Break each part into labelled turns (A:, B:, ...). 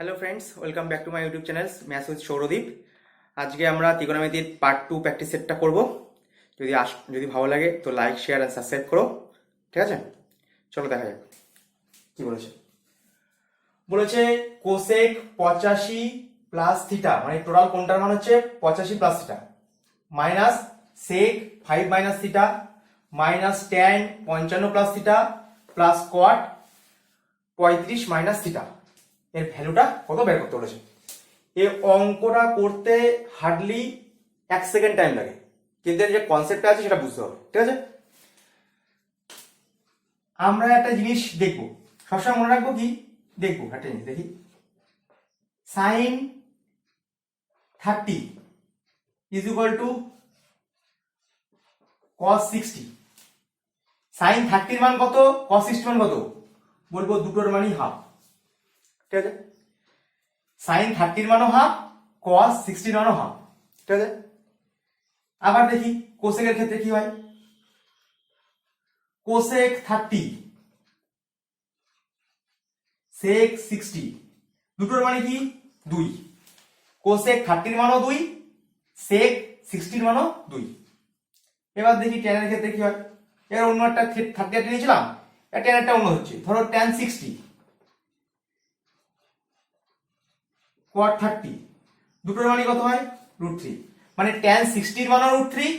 A: Hello friends, welcome back to my YouTube channel maths with Sourodip. আজকে আমরা ত্রিকোণমিতির part 2 practice সেটটা করব। যদি ভালো লাগে তো লাইক, শেয়ার আর সাবস্ক্রাইব করো, ঠিক আছে? চলো দেখা যাক কি বলেছে। বলেছে কোসেক 85 প্লাস থিটা, মানে টোটাল কোণটার মান হচ্ছে 85 plus theta, minus sec 5 minus theta, minus tan 55 plus theta, plus cot 35 minus theta. এর ভ্যালুটা কত বের করতে বলেছে। এই অঙ্কটা করতে হার্ডলি 1 সেকেন্ড টাইম লাগে, কিন্তু এর যে কনসেপ্টটা আছে সেটা বুঝতে হবে, ঠিক আছে? আমরা একটা জিনিস দেখবো, সবসময় মনে রাখবো কি দেখবো, একটা জিনিস দেখি। Sine 30 is equal to cos 60। Sine 30 মান কত, কস 60 মান কত? বলবো দুটোর মানই হাফ, ঠিক আছে? সাইন 30 মানও হাফ, কস 60 মানও হাফ, ঠিক আছে? আবার দেখি কোসেকের ক্ষেত্রে কি হয়। কোসেক 30 সেক 60, দুটোর মানে কি 2। কোসেক 30 মানও 2, সেক 60 মানও 2। এবার দেখি ট্যানের ক্ষেত্রে কি হয়। এর অন্য একটা 30 নিয়েছিলাম, ট্যানেরটা অন্য হচ্ছে। ধরো ট্যান 60 cot 30, দুটোর মানে কত হয় √3, মানে tan 60 মানও √3,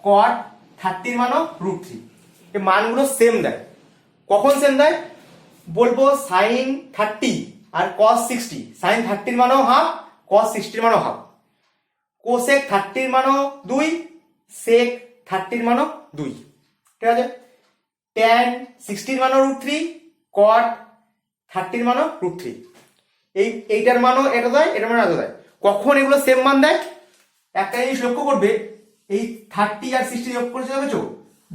A: cot 30 মানও √3। এই মানগুলো সেম দেয়। কখন সেম দেয়? বলবো sin 30 আর cos 60, sin 30 মানও হাফ, cos 60 মানও হাফ। cosec 30 মানও 2, sec 30 মানও 2, ঠিক আছে? tan 60 মানও √3, cot 30 মানও √3। এইটার মানও এটা দেয়, এটার মানও এটা দেয়। কখন এগুলো সেম মান দেয়? একটা জিনিস লক্ষ্য করবে, এই 30 আর 60 যোগ করেছে দেখেছো,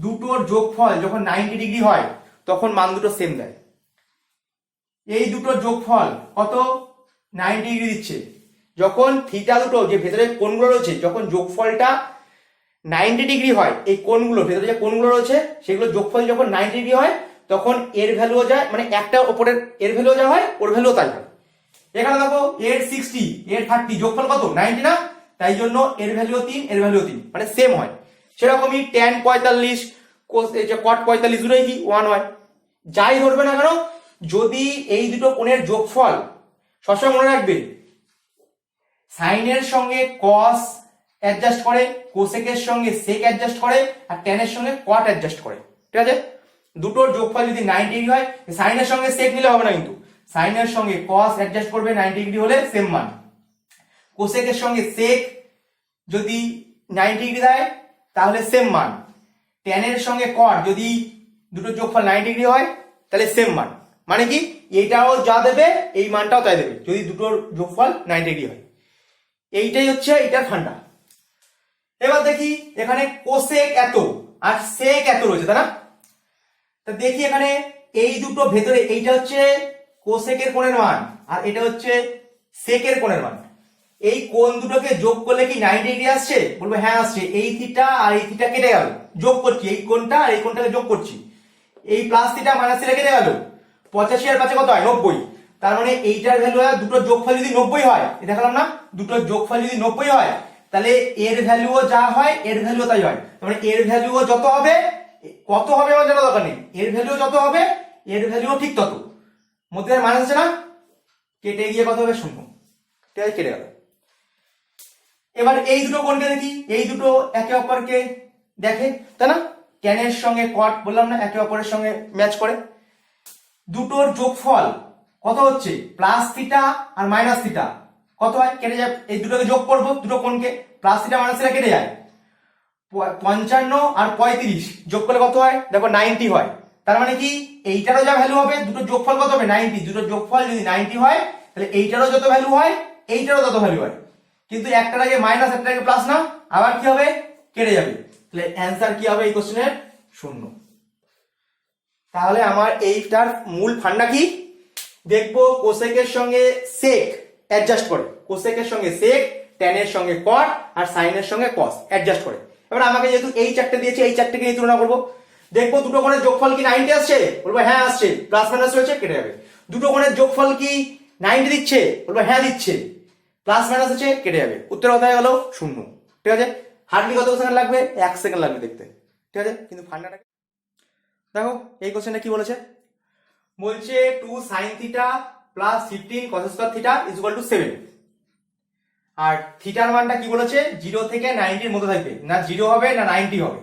A: দুটোর যোগফল যখন 90 ডিগ্রি হয় তখন মান দুটো সেম দেয়। এই দুটোর যোগফল কত, 90 ডিগ্রি দিচ্ছে। যখন থিটা দুটো যে ভেতরে কোণগুলো রয়েছে, যখন যোগফলটা 90 ডিগ্রি হয়, এই কোণগুলো ভেতরে যে কোণগুলো রয়েছে সেগুলো যোগফল যখন 90 ডিগ্রি হয় তখন এর ভ্যালুও যায়, মানে একটা ওপরের এর ভ্যালুও যা হয় ওর ভ্যালুও তাই হয়। এখানে দেখো এর 60 এর 30 যোগফল কত 90 না, তাই জন্য এর ভ্যালুও 3 এর ভ্যালুও 3, মানে সেম হয়। সেরকমই tan 45 এই যে cot 45 দুটোই কি 1 হয়। যাই ধরবে না কেন, যদি এই দুটো কোণের যোগফল, সবসময় মনে রাখবে সাইনের সঙ্গে cos অ্যাডজাস্ট করে, কোসেকের সঙ্গে sec অ্যাডজাস্ট করে, আর tan এর সঙ্গে cot অ্যাডজাস্ট করে, ঠিক আছে? দুটোর যোগফল যদি 90 ডিগ্রি হয়, সাইনের সঙ্গে sec নিলে হবে না, কিন্তু সাইনের সঙ্গে cos অ্যাডজাস্ট করবে 90 ডিগ্রি হলে সেম মান। কোসেকের সঙ্গে sec যদি 90 ডিগ্রি দেয় তাহলে সেম মান। tan এর সঙ্গে cot যদি দুটোর যোগফল 90 ডিগ্রি হয় তাহলে সেম মান। মানে কি এইটাও যা দেবে এই মানটাও তাই দেবে যদি দুটোর যোগফল 90 ডিগ্রি হয়। এইটাই হচ্ছে এটার ফান্ডা। এবার দেখি এখানে কোসেক এত আর sec এত রয়েছে, তাই না? তা দেখি এখানে এই দুটো ভেতরে, এইটা হচ্ছে কোসেকের কোণের মান আর এটা হচ্ছে সেকের কোণের মান। এই কোণ দুটোকে যোগ করলে কি 90 ডিগ্রি আসছে? বলবো হ্যাঁ আসছে। এই থিটা আর এই থিটা কেটে গেল, যোগ করছি এই কোণটা আর এই কোণটাকে যোগ করছি। এই প্লাস থিটা মাইনাস থিটা কেটে গেল, 85 আর 5 কত হয় 90। তার মানে এইটার ভ্যালু দুটো যোগফল যদি 90 হয়, দেখালাম না, দুটো যোগফল যদি 90 হয় তাহলে এর ভ্যালুও যা হয় এর ভ্যালুও তাই হয়। তার মানে এর ভ্যালুও যত হবে, কত হবে আমার জানা দরকার নেই, এর ভ্যালুও যত হবে এর ভ্যালুও ঠিক তত। মধ্যে মাইনাস আছে না, কেটে গিয়ে কত হবে 0, ঠিক আছে? কেটে গেল। এবার এই দুটো কোণকে দেখি, এই দুটো একে অপরকে দেখে, তাই না? tan এর সঙ্গে cot বললাম না একে অপরের সঙ্গে ম্যাচ করে। দুটোর যোগফল কত হচ্ছে, প্লাস থিটা আর মাইনাস থিটা কত হয়, কেটে যায়। এই দুটোকে যোগ করবো, দুটো কোণকে, প্লাস থিটা মাইনাস থিটা কেটে যায়। 55 আর 35 যোগ করলে কত হয় দেখো 90 হয়। তার মানে কি এইটারও যা ভ্যালু হবে, দুটো যোগফল কত হবে 90, দুটো যোগফল যদি 90 হয় তাহলে এইটারও যত ভ্যালু হয় এইটারও তত ভ্যালু হয়। কিন্তু একটার আগে মাইনাস একটার আগে প্লাস না, আবার কি হবে কেটে যাবে। তাহলে অ্যান্সার কি হবে এই কোশ্চেনের 0। তাহলে আমার এইটার মূল ফান্ডা কি দেখবো, কোসেকের সঙ্গে sec অ্যাডজাস্ট করে, কোসেকের সঙ্গে sec, tan এর সঙ্গে cot আর sin এর সঙ্গে cos অ্যাডজাস্ট করে। এবার আমাকে যেহেতু এই চারটে দিয়েছে, এই চারটেকে নিয়ে তুলনা করবো। দেখবো দুটো কোণের যোগফল কি 90 আসছে, বলবো হ্যাঁ আসছে, প্লাস মাইনাস রয়েছে কেটে যাবে। দুটো কোণের যোগফল কি 90 দিচ্ছে, বলবো হ্যাঁ দিচ্ছে, প্লাস মাইনাস আছে কেটে যাবে, উত্তর কথা হয়ে গেল 0। ঠিক আছে, হার্ডলি কত সেকেন্ড লাগবে? 1 সেকেন্ড লাগবে দেখতে। ঠিক আছে, কিন্তু ফান্ডাটাকে দেখো এই কোশ্চেনটা কি বলেছে, বলছে 2 sin theta plus 15 cos square theta is equal two 7। আর থিটার মানটা কি বলেছে, 0 থেকে 90 এর মধ্যে থাকবে, না 0 হবে না 90 হবে।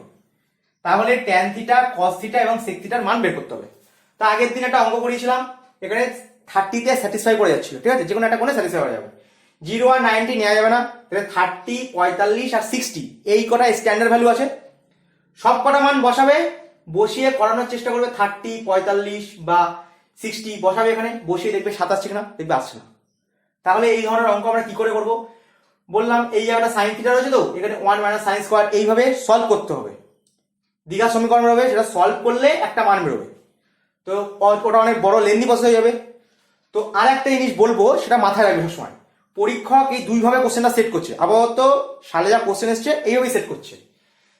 A: তাহলে tan থিটা cos থিটা এবং sec থিটার মান বের করতে হবে। তা আগের দিন একটা অঙ্ক করিয়েছিলাম, এখানে 30 তে স্যাটিসফাই করে যাচ্ছিল। ঠিক আছে, যে কোনো একটা কোণে স্যাটিসফাই করা যাবে, 0 আর 90 নেওয়া যাবে না, তাহলে 30, 45 আর 60 এই কটা স্ট্যান্ডার্ড ভ্যালু আছে, সব কটা মান বসাবে, বসিয়ে করানোর চেষ্টা করবে। 30, 45 বা 60 বসাবে, এখানে বসিয়ে দেখবে 7 আসছে কিনা, দেখবে আসছে না। তাহলে এই ধরনের অঙ্ক আমরা কি করে করব, বললাম এই জায়গাটা সাইন থিটা রয়েছে, তো এখানে 1 মাইনাস সাইন স্কয়ার এইভাবে সলভ করতে হবে। দ্বিঘাত সমীকরণ হবে, সেটা সলভ করলে একটা মান বেরোবে, তো ওটা অনেক বড় লেন্দি প্রসেস হয়ে যাবে। তো আর একটা জিনিস বলবো, সেটা মাথায় রাখবে সবসময়, পরীক্ষক এই দুইভাবে কোশ্চেনটা সেট করছে। আপাতত সালে যা কোশ্চেন এসছে এইভাবেই সেট করছে,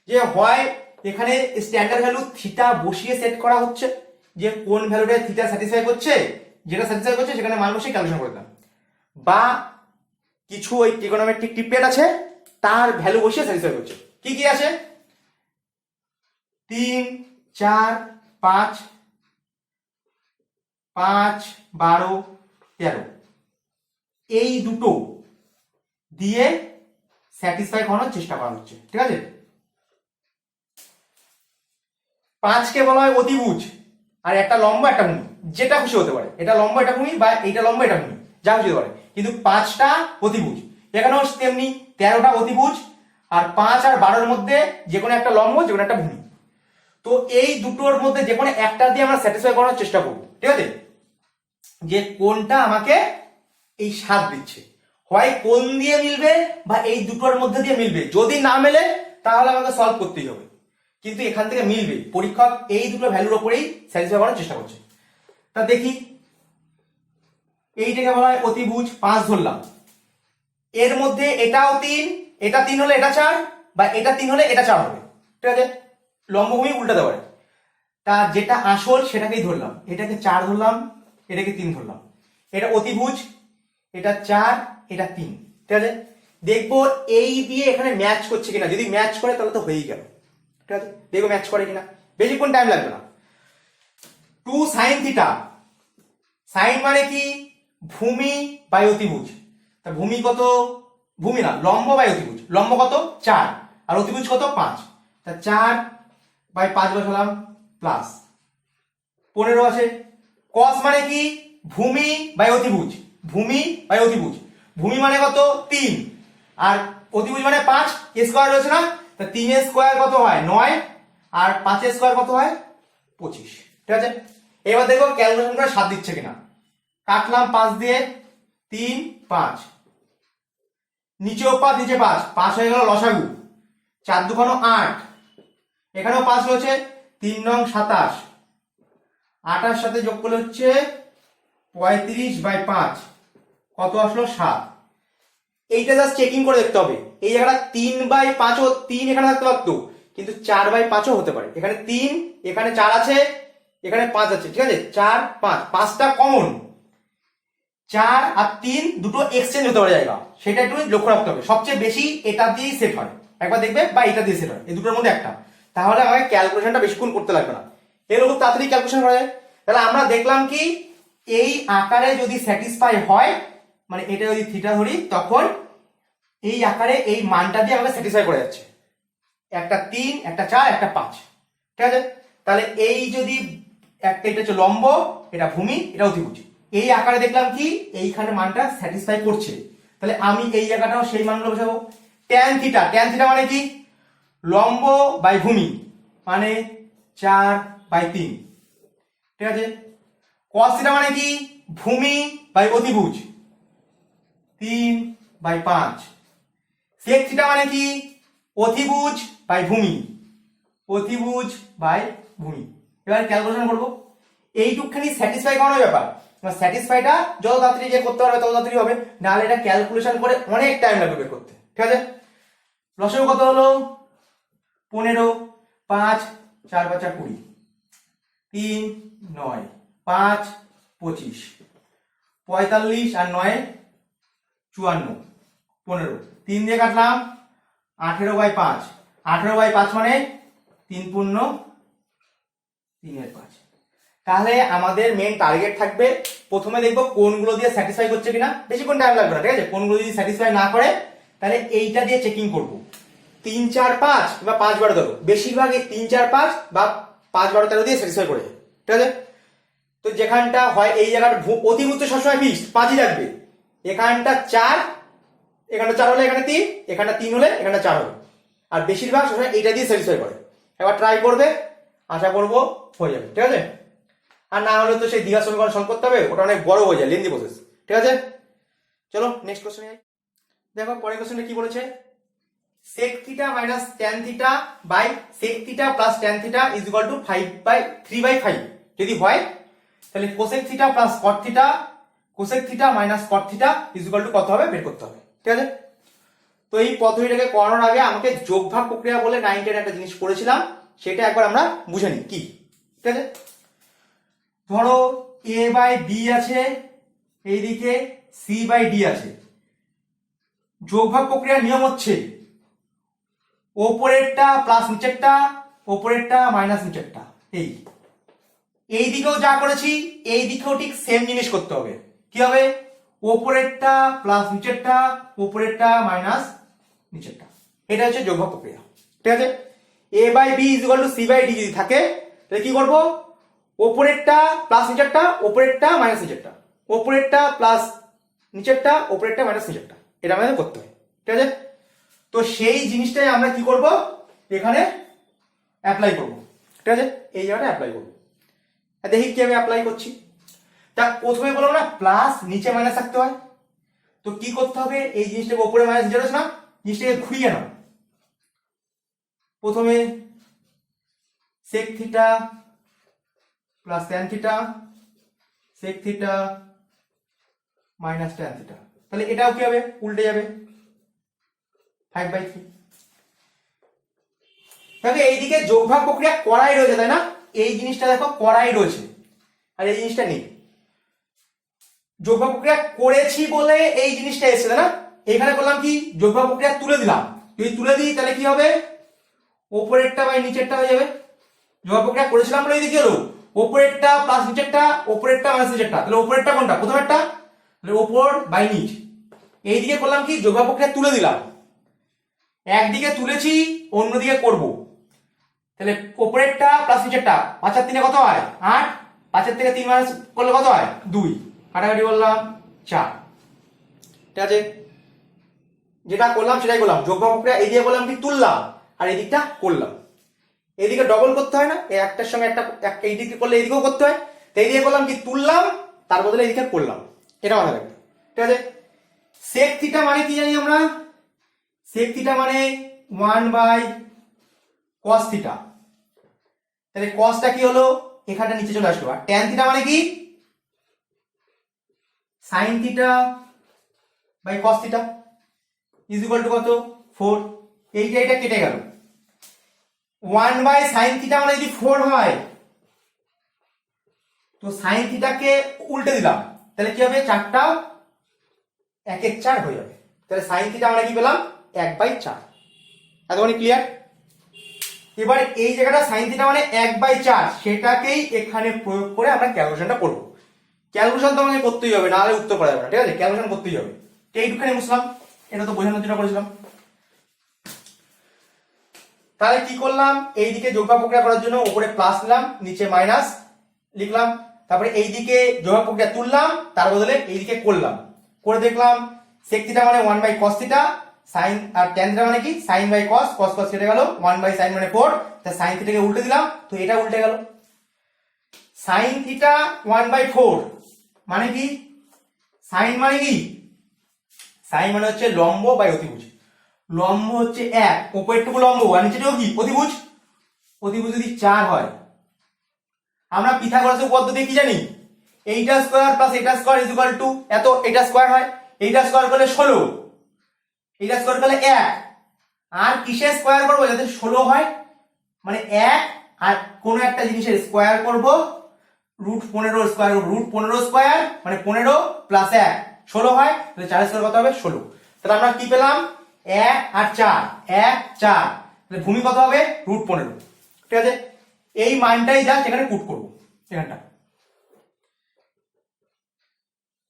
A: যে হয় এখানে স্ট্যান্ডার্ড ভ্যালু থিটা বসিয়ে সেট করা হচ্ছে, যে কোন ভ্যালুটা থিটা স্যাটিসফাই করছে, যেটা স্যাটিসফাই করছে সেখানে মান বসিয়ে ক্যালকুলেশন করে দিলাম, বা কিছু ওই ট্রিগোনোমেট্রিক ট্রিপলেট আছে তার ভ্যালু বসিয়ে স্যাটিসফাই করছে। কি কি আছে, 3, 4, 5, 5, 12, 13 এই দুটো দিয়ে স্যাটিসফাই করানোর চেষ্টা করা হচ্ছে। ঠিক আছে, 5 কে বলা হয় অতিভুজ, আর একটা লম্ব একটা ভূমি, যেটা খুশি হতে পারে, এটা লম্ব এটা ভূমি, বা এইটা লম্ব এটা ভূমি, যা খুশি হতে পারে, কিন্তু 5টা অতিভুজ। এখানেও তেমনি 13টা অতিভুজ, আর 5 আর 12 এর মধ্যে যে কোনো একটা লম্ব, যে কোনো একটা ভূমি। তো এই দুটোর মধ্যে যে কোনো একটা দিয়ে আমরা স্যাটিসফাই করার চেষ্টা করব। ঠিক আছে, যে কোনটা আমাকে এই 7 দিচ্ছে, হয় কোন দিয়ে মিলবে বা এই দুটোর মধ্যে দিয়ে মিলবে, যদি না মেলে তাহলে আমাকে সলভ করতেই হবে, কিন্তু এখান থেকে মিলবে। পরীক্ষক এই দুটো ভ্যালুর উপরেই স্যাটিসফাই করার চেষ্টা করছে। তা দেখি, এইটাকে বলা হয় অতিভুজ, 5 ধরলাম, এর মধ্যে এটাও 3, এটা 3 হলে এটা 4, বা এটা 3 হলে এটা 4 হবে। ঠিক আছে, লম্বভূমি উল্টাতে পারে। তা যেটা আসল সেটাকেই ধরলাম, এটাকে 4 ধরলাম, এটাকে 3 ধরলাম, এটা অতিভুজ, এটা 4, এটা 3। ঠিক আছে, দেখবো এই দিয়ে এখানে ম্যাচ করছে কিনা, যদি ম্যাচ করে তাহলে তো হয়েই গেল। ঠিক আছে, দেখবো ম্যাচ করে কিনা, বেশিক্ষণ টাইম লাগবে না। 2 sin থিটা, সাইন মানে কি, ভূমি বাই অতিভুজ। তা ভূমি কত, ভূমি না লম্ব বাই অতিভুজ, লম্ব কত 4 আর অতিভুজ কত 5, তা 4/5 বসালাম, প্লাস 15 আছে। cos মানে কি, ভূমি বাই অতিভুজ, ভূমি বাই অতিভুজ, ভূমি মানে কত 3 আর অতিভুজ মানে 5, স্কয়ার রয়েছে না, তা 3 এর স্কয়ার কত হয় 9, আর 5 এর স্কয়ার কত হয় 25। ঠিক আছে, এবার দেখো ক্যালকুলেশন করে 7 দিচ্ছে কিনা, কাটলাম 5 দিয়ে, 3, 5, নিচেও 5 নিচে 5, 5 হয়ে গেল লসাগু, 4 2 8, এখানেও 5 রয়েছে, 3 নং 27, 28 সাথে যোগ করলে হচ্ছে 35/5, কত আসলো 7। এইটা জাস্ট চেকিং করে দেখতে হবে, এই জায়গাটা 3/5 ও 3 এখানে থাকতে পারতো, কিন্তু 4/5 ও হতে পারে। এখানে 3, এখানে 4 আছে, এখানে 5 আছে। ঠিক আছে, 4, 5, 5টা কমন, 4 আর 3 দুটো এক্সচেঞ্জ হতে পারে জায়গা, সেটা একটু লক্ষ্য রাখতে হবে। সবচেয়ে বেশি এটা দিয়েই সেট হয়, একবার দেখবে, বা এটা দিয়ে সেট হয়, এই দুটোর মধ্যে একটা, তাহলে আমাকে ক্যালকুলেশনটা বেশিক্ষণ করতে লাগবে না, এর খুব তাড়াতাড়ি ক্যালকুলেশন করা যায়। তাহলে আমরা দেখলাম কি, এই আকারে যদি স্যাটিসফাই হয়, মানে এটা যদি থিটা ধরি, তখন এই আকারে এই মানটা দিয়ে আমাকে স্যাটিসফাই করে যাচ্ছে, একটা 3, একটা 4, একটা 5। ঠিক আছে, তাহলে এই যদি একটা, এটা হচ্ছে লম্ব, এটা ভূমি, এটা অতিভুজ, এই আকারে দেখলাম কি এইখানে মানটা স্যাটিসফাই করছে, তাহলে আমি এই জায়গাটাও সেই মানগুলো বসাবো। tan থিটা, tan থিটা মানে কি, লম্ব বাই ভূমি, মানে 4/3। ঠিক আছে, cos থিটা মানে কি, ভূমি বাই অতিভুজ, 3/5। sec থিটা মানে কি, অতিভুজ বাই ভূমি, অতিভুজ বাই ভূমি। এবার ক্যালকুলেশন করবো, এইটুকখানি স্যাটিসফাই করানোর ব্যাপার, স্যাটিসফাইটা যত তাড়াতাড়ি যে করতে পারবে তত তাড়াতাড়ি হবে, নাহলে এটা ক্যালকুলেশন করে অনেক টাইম লাগবে বের করতে। ঠিক আছে, লসাগু কত হলো 15, 5, 4 5 20, 3 9, 5 25, 45 আর 9 54 15 3 দিয়ে কাটলাম 18/5 18/5 মানে 3 পূর্ণ 3/5। তাহলে আমাদের মেন টার্গেট থাকবে প্রথমে দেখবো কোনগুলো দিয়ে স্যাটিসফাই করছে কিনা, বেশিক্ষণ টাইম লাগবে না, ঠিক আছে। কোনগুলো যদি স্যাটিসফাই না করে তাহলে এইটা দিয়ে চেকিং করব। 3 4 5 বা 5 12 13, বেশিরভাগ এই 3 4 5 বা 5 12 13 দিয়ে স্যাটিসফাই করে, ঠিক আছে। তো যেখানটা হয় এই জায়গাটা অতিভুক্ত সবসময় ফিক্সড 5ই থাকবে, এখানটা 4, এখানটা 4 হলে এখানে 3, এখানটা 3 হলে এখানটা 4 হবে, আর বেশিরভাগ সবসময় এইটা দিয়ে স্যাটিসফাই করে। এবার ট্রাই করবে, আশা করবো হয়ে যাবে, ঠিক আছে। আর না হলে তো সেই দ্বিঘাত সমীকরণ সলভ করতে হবে, ওটা অনেক বড় হয়ে যায়, লেন্দি প্রসেস, ঠিক আছে। চলো নেক্সট কোশ্চেনে যাই। দেখো পরের কোশ্চেনে কি বলেছে, sec theta minus tan theta by sec theta plus tan theta is equal to 3/5 যদি হয় তাহলে cosec theta plus cot theta cosec theta minus cot theta is equal to কত হবে বের করতে হবে, ঠিক আছে। তো এই পদ্ধতিটাকে করানোর আগে আমাকে যোগভাগ প্রক্রিয়া বলে 9 10 একটা জিনিস পড়েছিলাম, সেটা একবার আমরা বুঝে নিই কি, ঠিক আছে। ধরো a বাই b আছে, এইদিকে c বাই d আছে। যোগভাগ প্রক্রিয়ার নিয়ম হচ্ছে ওপরেরটা প্লাস নিচেরটা, ওপরেরটা মাইনাস নিচেরটা। এই দিকেও যা করেছি এই দিকেও ঠিক সেম জিনিস করতে হবে। কি হবে, ওপরেরটা প্লাস নিচেরটা, ওপরেরটা মাইনাস নিচেরটা। এটা হচ্ছে যোগভাগ প্রক্রিয়া, ঠিক আছে। a by b is equal to c by d যদি থাকে তাহলে কি করব, ওপরেরটা প্লাস নিচেরটা, ওপরেরটা মাইনাস নিচেরটা, ওপরেরটা প্লাস নিচেরটা, ওপরেরটা মাইনাস নিচেরটা, এটা আমাদের করতে হয়, ঠিক আছে। তো সেই জিনিসটাই আমরা কি করব, এখানে অ্যাপ্লাই করব, ঠিক আছে। এই জায়গাটা অ্যাপ্লাই করব, দেখি কি আমি অ্যাপ্লাই করছি। তা প্রথমে বললাম না প্লাস নিচে মাইনাস থাকতে হয়, তো কি করতে হবে, এই জিনিসটাকে উপরে মাইনাস নিচে রয়েছে না, জিনিসটাকে ঘুরিয়ে নাও। প্রথমে sec theta plus tan theta, sec theta minus tan theta, তাহলে এটাও কি হবে, উল্টে যাবে 5/3। দেখো এইদিকে যোগভাগ প্রক্রিয়া করাই রয়েছে, তাই না, এই জিনিসটা দেখো করাই রয়েছে, আর এই জিনিসটা নেই। যোগভাগ প্রক্রিয়া করেছি বলে এই জিনিসটা এসেছে, তাই না। এখানে করলাম কি, যোগভাগ প্রক্রিয়া তুলে দিলাম, যদি তুলে দিই তাহলে কি হবে, ওপরেরটা বাই নিচেরটা হয়ে যাবে। যোগভাগ প্রক্রিয়া করেছিলাম বলে এদিকে হলো ওপরেরটা প্লাস নিচেরটা, ওপরেরটা মাইনাস নিচেরটা, তাহলে ওপরেরটা কোনটা, প্রথমেরটা, তাহলে ওপর বাই নিচ। এইদিকে করলাম কি, যোগভাগ প্রক্রিয়া তুলে দিলাম, একদিকে তুলেছি অন্যদিকে করব, তাহলে ওপরেরটা প্লাস নিচেরটা, 5 আর 3 কত হয় 8, 5 থেকে 3 মাইনাস করলে কত হয় 2, কাটাকাটি করলাম 4, ঠিক আছে। যেটা করলাম সেটাই করলাম, যোগভাগ প্রক্রিয়া এই দিয়ে করলাম কি তুললাম, আর এই দিকটা করলাম, এইদিকে ডবল করতে হয় না, এই একটার সঙ্গে একটা এই দিকে করলে এইদিকেও করতে হয়, তো এই দিয়ে করলাম কি তুললাম, তার বদলে এইদিকে করলাম, এটা মাথায় রাখবে, ঠিক আছে। sec থিটা মানে কি জানি আমরা, sec থিটা মানে 1/cos থিটা, তাহলে cosটা কি হলো, এখানটা নিচে চলে আসলো, আর tan থিটা মানে কি sin theta by cos theta is equal to কত 4, এইটা কেটে গেল। 1/sin থিটা মানে যদি 4 হয়, তো sin থিটাকে উল্টে দিলাম, তাহলে কি হবে, 4টাও 1 1 4 হয়ে যাবে, তাহলে sin থিটা মানে কি পেলাম 1/4। এতক্ষণ ক্লিয়ার। এবার এই জায়গাটা sin থিটা মানে 1/4, সেটাকেই এখানে প্রয়োগ করে আমরা ক্যালকুলেশনটা করব। ক্যালকুলেশন তো আমাকে করতেই হবে, না হলে উত্তর করা যাবে না, ঠিক আছে, ক্যালকুলেশন করতেই হবে। এইটুখানি বুঝলাম, এটা তো বোঝানোর জন্য করেছিলাম। তাহলে কি করলাম, এইদিকে যোগভাগ প্রক্রিয়া করার জন্য উপরে প্লাস নিলাম, নিচে মাইনাস লিখলাম, তারপরে এইদিকে যোগভাগ প্রক্রিয়া তুললাম, তার বদলে এইদিকে করলাম, করে দেখলাম sec থিটা মানে 1/cos থিটা, sin আর tan থিটা মানে কি sin/cos, cos cos কেটে গেল, 1/sin মানে 4, তাই sin থিটাকে উল্টে দিলাম, তো এটা উল্টে গেল। sin থিটা 1/4 মানে কি, sin মানে কি, sin মানে হচ্ছে লম্ব বাই অতিভুজ, লম্ব হচ্ছে 1, উপরেরটুকু লম্ব আর নিচেরটুকু কি অতিভুজ, অতিভুজ যদি 4 হয়, আমরা পিথাগোরাসের পদ্ধতি কি জানি, এইটা স্কয়ার প্লাস এটা স্কয়ার ইজ ইকুয়াল টু এত, এটা স্কয়ার হয়, এইটা স্কয়ার করলে 16, এইটা স্কয়ার করলে 1, আর কিসের স্কয়ার করব যাতে 16 হয়, মানে 1 আর কোন একটা জিনিসের স্কয়ার করব √15 √15 মানে 15 প্লাস 1 16 হয়, তাহলে 4 স্কয়ার কত হবে 16। তাহলে আমরা কি পেলাম 1 আর 4 1 4, তাহলে ভূমি কত হবে √15। ঠিক আছে, এই মানটাই জাস্ট এখানে পুট করব। এখানটা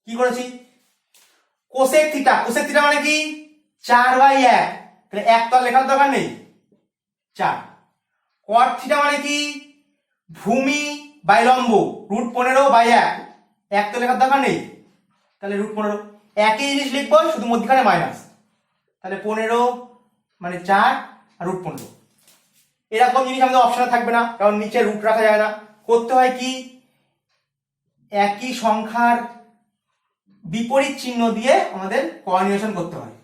A: কি করেছি, কোসেক থিটা মানে কি 4/1, তাহলে 1 তো লেখার দরকার নেই 4। কট থিটা মানে কি ভূমি বাই লম্ব √15/1, 1 তো লেখার দরকার নেই, তাহলে √15। একই জিনিস লিখবো শুধু মধ্যখানে মাইনাস, তাহলে 15 মানে 4 আর √15। এরকম জিনিস আমাদের অপশনে থাকবে না, কারণ নিচে রুট রাখা যায় না। করতে হয় কি একই সংখ্যার বিপরীত চিহ্ন দিয়ে আমাদের কোঅর্ডিনেশন করতে হয়।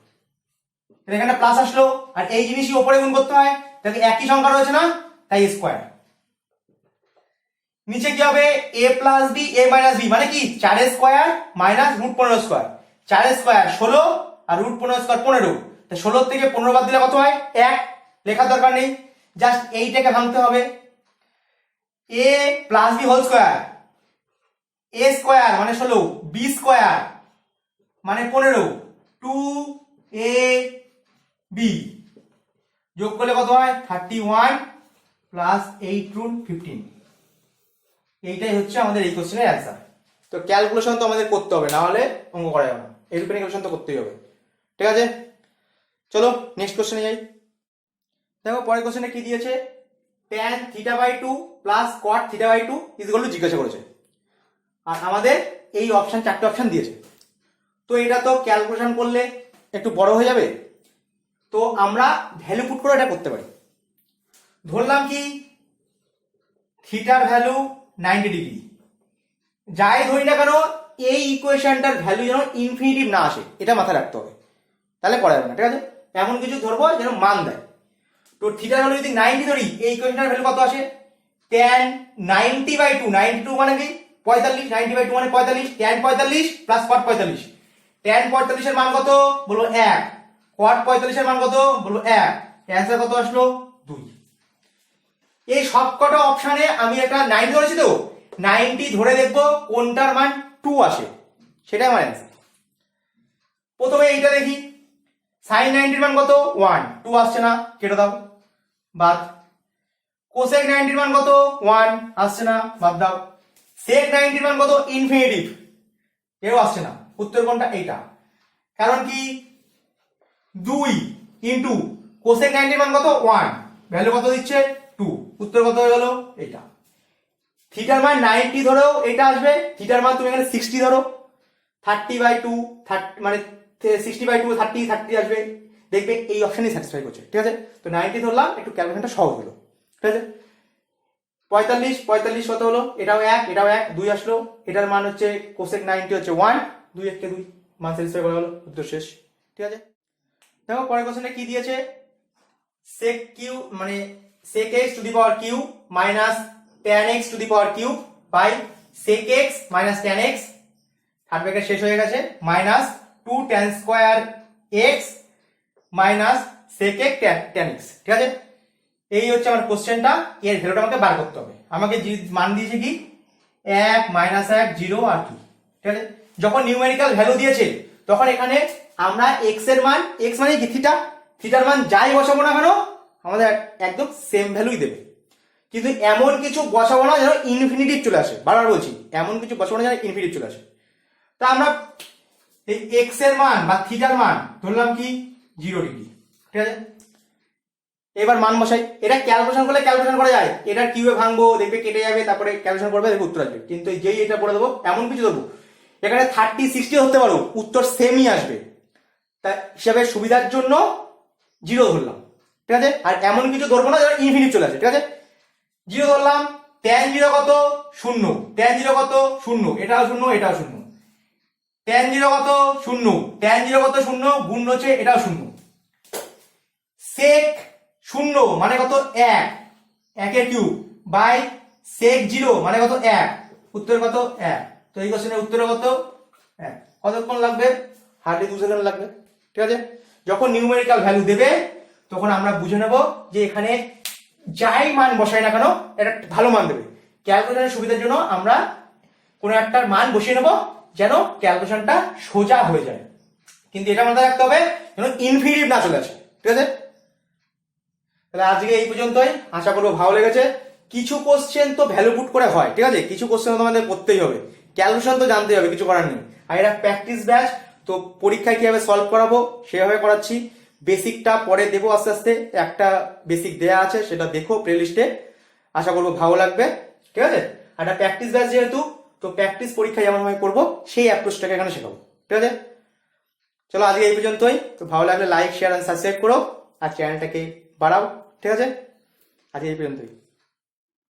A: এখানে প্লাস আসলো আর এই জিনিসই উপরে গুণ করতে হয়, তাহলে একই সংখ্যা রয়েছে না, তাই স্কয়ার। নিচে কি হবে a + b a - b মানে কি 4 স্কয়ার মাইনাস √15 স্কয়ার। 4 স্কয়ার 16 আর √15 স্কয়ার 15, তাই 16 থেকে 15 বাদ দিলে কত হয় 1, লেখার দরকার নেই, জাস্ট এইটাকে ভাঙতে হবে। a + b whole square, a square মানে 16, b স্কয়ার মানে 15, 2ab যোগ করলে কত হয় 31 প্লাস 8√15। এইটাই হচ্ছে আমাদের এই কোশ্চেনের অ্যান্সার। তো ক্যালকুলেশন তো আমাদের করতে হবে, না হলে অঙ্ক করা যাবে না, এরকম ক্যালকুলেশন তো করতেই হবে। ঠিক আছে, চলো নেক্সট কোশ্চেনে যাই। দেখো পরের কোশ্চেনে কি দিয়েছে, tan θ/2 plus cot θ/2 equal to জিজ্ঞাসা করেছে, আর আমাদের এই অপশন 4টে অপশন দিয়েছে। তো এটা তো ক্যালকুলেশন করলে একটু বড় হয়ে যাবে, তো আমরা ভ্যালু পুট করে এটা করতে পারি। ধরলাম কি থিটার ভ্যালু 90 ডিগ্রি, যাই ধরি না কেন এই ইকুয়েশনটার ভ্যালু যেন ইনফিনিটিভ না আসে, এটা মাথায় রাখতে হবে, তাহলে করা যাবে না। ঠিক আছে, এমন কিছু ধরবো যেন মান দেয়। তো থিটার ভ্যালু যদি 90 ধরি, এই ইকুয়েশনটার ভ্যালু কত আসে tan 90/2, 92 মানে কি 45, 90/2 মানে 45, tan 45 প্লাস cot 45। tan 45 এর মান কত বলবো 1, cot 45 এর মান কত বলবো 1, অ্যানসার কত আসলো 2। এই সবকটা অপশনে আমি একটা 90 ধরেছি, তো 90 ধরে দেখবো কোনটার মান 2 আসে, সেটাই আমার অ্যান্সার। প্রথমে এইটা দেখি, sin 90 এর মান কত 1, 2 আসছে না, কেটে দাও বাদ। cosec 90 এর মান কত 1, আসছে না, বাদ দাও। sec 90 এর মান কত ইনফিনিটিভ, এও আসছে না, উত্তর কোনটা এইটা। কারণ কি 2 ইনটু cosec 90 এর মান কত 1, ভ্যালু কত দিচ্ছে 2, উত্তর কত হয়ে গেল এইটা। থিটার মান 90 ধরো এটা আসবে, থিটার মান তুমি এখানে 60 ধরো, 30/2 30 মানে 60/2 30 আসবে, দেখবে এই অপশনই স্যাটিসফাই করছে। ঠিক আছে, তো 90 ধরলাম, একটু ক্যালকুলেশনটা সহজ হলো। ঠিক আছে, 45 কত হলো, এটাও 1 এটাও 1, 2 আসলো, এটার মান হচ্ছে cosec 90 হচ্ছে 1, 2 1 2, মান স্যাটিসফাই করা হলো, উত্তর শেষ। ঠিক আছে, দেখো পরের কোশ্চেনে কি দিয়েছে, sec q মানে sec x to the power q minus tan x to the power cube by sec x minus tan x, third bracket শেষ হয়ে গেছে, minus 2 tan square x minus sec x tan x। ঠিক আছে, এই হচ্ছে আমার কোশ্চেনটা, এর ভ্যালুটা আমাকে বার করতে হবে। আমাকে মান দিয়েছে কি 1 -1 0 আর কি। ঠিক আছে, যখন নিউমেরিক্যাল ভ্যালু দিয়েছে তখন এখানে আমরা x এর মান, x মানে কি থিটা, থিটার মান যাই বসাবো না কেন আমাদের একদম সেম ভ্যালুই দেবে, কিন্তু এমন কিছু বসাবো না যেন ইনফিনিটিভ চলে আসে। বারবার বলছি, এমন কিছু বসাবো না যেন ইনফিনিটিভ চলে আসে। তা আমরা এই x এর মান বা থিটার মান ধরলাম কি 0 ডিগ্রি। ঠিক আছে, এবার মান বসাই, এটা ক্যালকুলেশন করলে ক্যালকুলেশন করা যায়, এটা কিউবে ভাঙবো দেখবে কেটে যাবে, তারপরে ক্যালকুলেশন করবে দেখবে উত্তর আসবে। কিন্তু যেই এটা পড়ে দেবো এমন কিছু দেবো এখানে 30 60 ধরতে পারো, উত্তর সেমই আসবে, তাই হিসাবে সুবিধার জন্য 0 ধরলাম। ঠিক আছে, আর এমন কিছু ধরবো না যেটা ইনফিনিট চলে আসে। ঠিক আছে, 0 ধরলাম, tan 0 কত 0, tan 0 কত 0, এটাও 0 এটাও 0, tan 0 কত 0, tan 0 কত 0, গুণ হচ্ছে এটাও 0, sec 0 মানে কত 1, 1 এর কিউব বাই sec 0 মানে কত 1, উত্তর কত 1। তো এই কোশ্চেনের উত্তর কত 1। কতক্ষণ লাগবে, হার্ডলি 2 সেকেন্ড লাগবে। ঠিক আছে, যখন নিউমেরিক্যাল ভ্যালু দেবে তখন আমরা বুঝে নেব যে এখানে যাই মান বসাই না কেন এটা ভালো মান দেবে। ক্যালকুলেশনের সুবিধার জন্য আমরা কোনো একটার মান বসিয়ে নেবো যেন ক্যালকুলেশনটা সোজা হয়ে যায়, কিন্তু এটা মাথায় রাখতে হবে যেন ইনফিনিটিভ না চলে আসে। ঠিক আছে, তাহলে আজকে এই পর্যন্তই, আশা করবো ভালো লেগেছে। কিছু কোশ্চেন তো ভ্যালু পুট করে হয়, ঠিক আছে, কিছু কোশ্চেন তোমাদের করতেই হবে, ক্যালকুলেশন তো জানতেই হবে, কিছু করার নেই। আর এটা প্র্যাকটিস ব্যাচ, তো পরীক্ষায় কিভাবে সলভ করাবো সেভাবে করাচ্ছি। বেসিকটা পরে দেবো আস্তে আস্তে, একটা বেসিক দেয়া আছে সেটা দেখো প্লেলিস্টে, আশা করবো ভালো লাগবে। ঠিক আছে, আর একটা প্র্যাকটিস ব্যাচ যেহেতু, তো প্র্যাকটিস পরীক্ষা যেমন ভাবে করবো সেই অ্যাপ্রোচটাকে এখানে শেখাবো। ঠিক আছে, চলো আজকে এই পর্যন্তই। তো ভালো লাগলে লাইক শেয়ার এন্ড সাবস্ক্রাইব করো আর চ্যানেলটাকে বাড়াও। ঠিক আছে, আজকে এই পর্যন্তই।